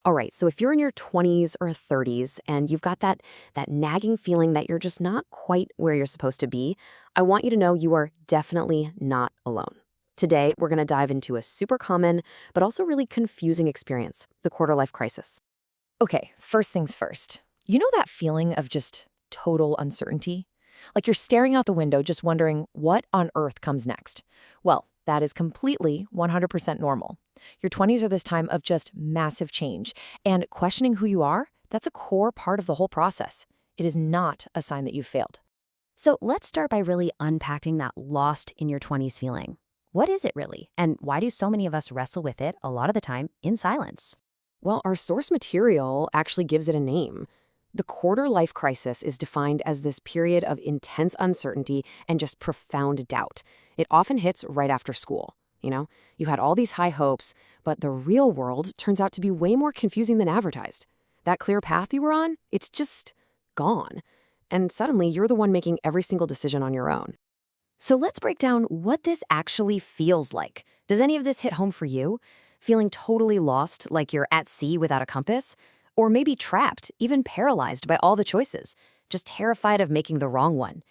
All right, so if you're in your 20s or 30s and you've got that nagging feeling that you're just not quite where you're supposed to be, I want you to know you are definitely not alone. Today, we're going to dive into a super common but also really confusing experience, the quarter life crisis. Okay, first things first. You know that feeling of just total uncertainty? Like you're staring out the window just wondering what on earth comes next. Well, that is completely 100% normal. Your 20s are this time of just massive change, and questioning who you are, that's a core part of the whole process. It is not a sign that you've failed. So let's start by really unpacking that lost in your 20s feeling. What is it really? And why do so many of us wrestle with it a lot of the time in silence? Well, our source material actually gives it a name. The quarter life crisis is defined as this period of intense uncertainty and just profound doubt. It often hits right after school. You had all these high hopes, but the real world turns out to be way more confusing than advertised. That clear path you were on, it's just gone. And suddenly you're the one making every single decision on your own. So let's break down what this actually feels like. Does any of this hit home for you? Feeling totally lost, like you're at sea without a compass? Or maybe trapped, even paralyzed by all the choices, just terrified of making the wrong one?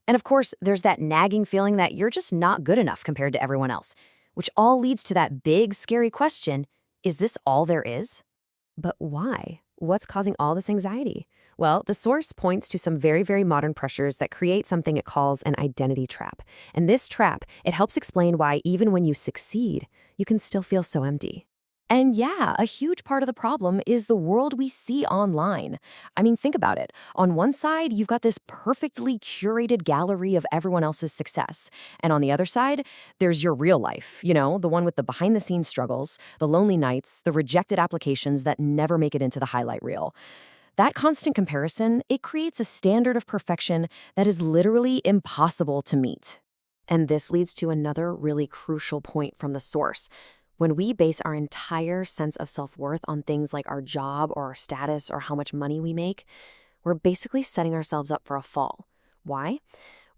And of course, there's that nagging feeling that you're just not good enough compared to everyone else, which all leads to that big, scary question, is this all there is? But why? What's causing all this anxiety? Well, the source points to some very, very modern pressures that create something it calls an identity trap. And this trap, it helps explain why even when you succeed, you can still feel so empty. And yeah, a huge part of the problem is the world we see online. I mean, think about it. On one side, you've got this perfectly curated gallery of everyone else's success. And on the other side, there's your real life, the one with the behind-the-scenes struggles, the lonely nights, the rejected applications that never make it into the highlight reel. That constant comparison, it creates a standard of perfection that is literally impossible to meet. And this leads to another really crucial point from the source. When we base our entire sense of self-worth on things like our job or our status or how much money we make, we're basically setting ourselves up for a fall. Why?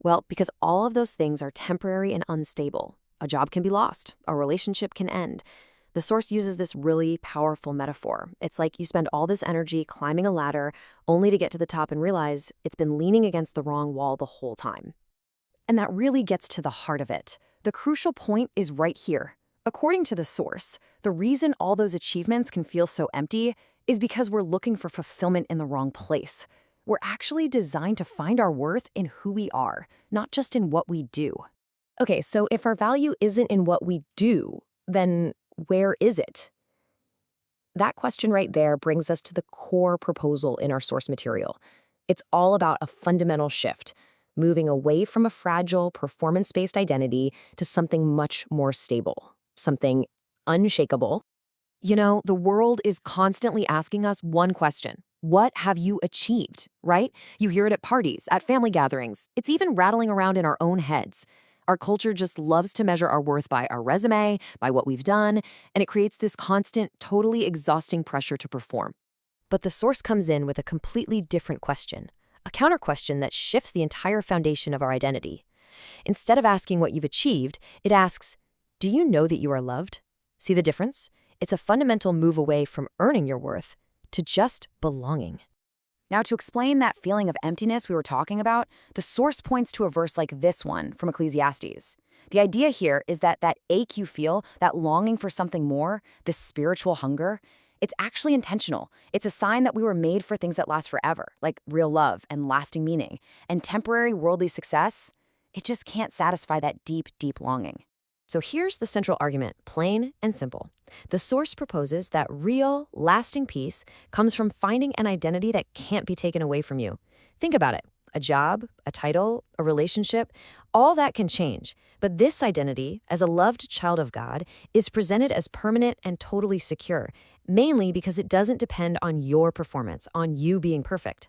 Well, because all of those things are temporary and unstable. A job can be lost. A relationship can end. The source uses this really powerful metaphor. It's like you spend all this energy climbing a ladder only to get to the top and realize it's been leaning against the wrong wall the whole time. And that really gets to the heart of it. The crucial point is right here. According to the source, the reason all those achievements can feel so empty is because we're looking for fulfillment in the wrong place. We're actually designed to find our worth in who we are, not just in what we do. Okay, so if our value isn't in what we do, then where is it? That question right there brings us to the core proposal in our source material. It's all about a fundamental shift, moving away from a fragile, performance-based identity to something much more stable, something unshakable. The world is constantly asking us one question. What have you achieved, right? You hear it at parties, at family gatherings. It's even rattling around in our own heads. Our culture just loves to measure our worth by our resume, by what we've done, and it creates this constant, totally exhausting pressure to perform. But the source comes in with a completely different question, a counter question that shifts the entire foundation of our identity. Instead of asking what you've achieved, it asks, do you know that you are loved? See the difference? It's a fundamental move away from earning your worth to just belonging. Now, to explain that feeling of emptiness we were talking about, the source points to a verse like this one from Ecclesiastes. The idea here is that ache you feel, that longing for something more, this spiritual hunger, it's actually intentional. It's a sign that we were made for things that last forever, like real love and lasting meaning. And temporary worldly success, it just can't satisfy that deep, deep longing. So here's the central argument, plain and simple. The source proposes that real, lasting peace comes from finding an identity that can't be taken away from you. Think about it. A job, a title, a relationship, all that can change. But this identity, as a loved child of God, is presented as permanent and totally secure, mainly because it doesn't depend on your performance, on you being perfect.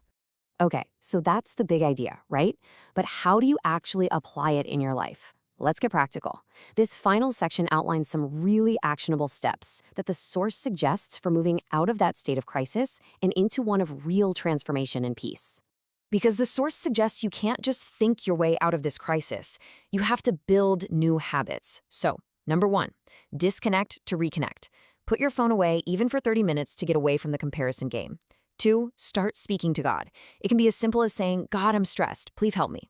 Okay, so that's the big idea, right? But how do you actually apply it in your life? Let's get practical. This final section outlines some really actionable steps that the source suggests for moving out of that state of crisis and into one of real transformation and peace. Because the source suggests you can't just think your way out of this crisis. You have to build new habits. So, number 1, disconnect to reconnect. Put your phone away even for 30 minutes to get away from the comparison game. 2. Start speaking to God. It can be as simple as saying, God, I'm stressed. Please help me.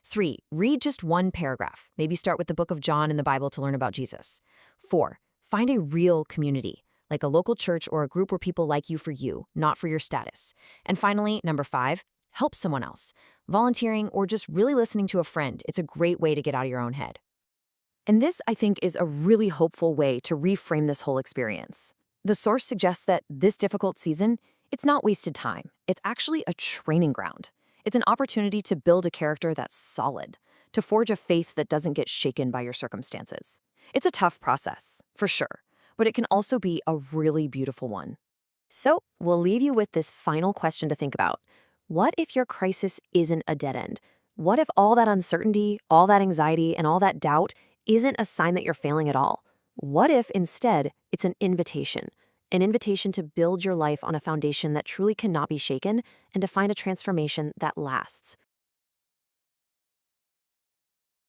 3. Read just one paragraph. Maybe start with the book of John in the Bible to learn about Jesus. 4. Find a real community, like a local church or a group where people like you for you, not for your status. And finally, number 5, help someone else. Volunteering or just really listening to a friend, it's a great way to get out of your own head. And this, I think, is a really hopeful way to reframe this whole experience. The source suggests that this difficult season, it's not wasted time. It's actually a training ground. It's an opportunity to build a character that's solid, to forge a faith that doesn't get shaken by your circumstances. It's a tough process, for sure, but it can also be a really beautiful one. So, we'll leave you with this final question to think about. What if your crisis isn't a dead end? What if all that uncertainty, all that anxiety, and all that doubt isn't a sign that you're failing at all? What if, instead, it's an invitation to build your life on a foundation that truly cannot be shaken and to find a transformation that lasts?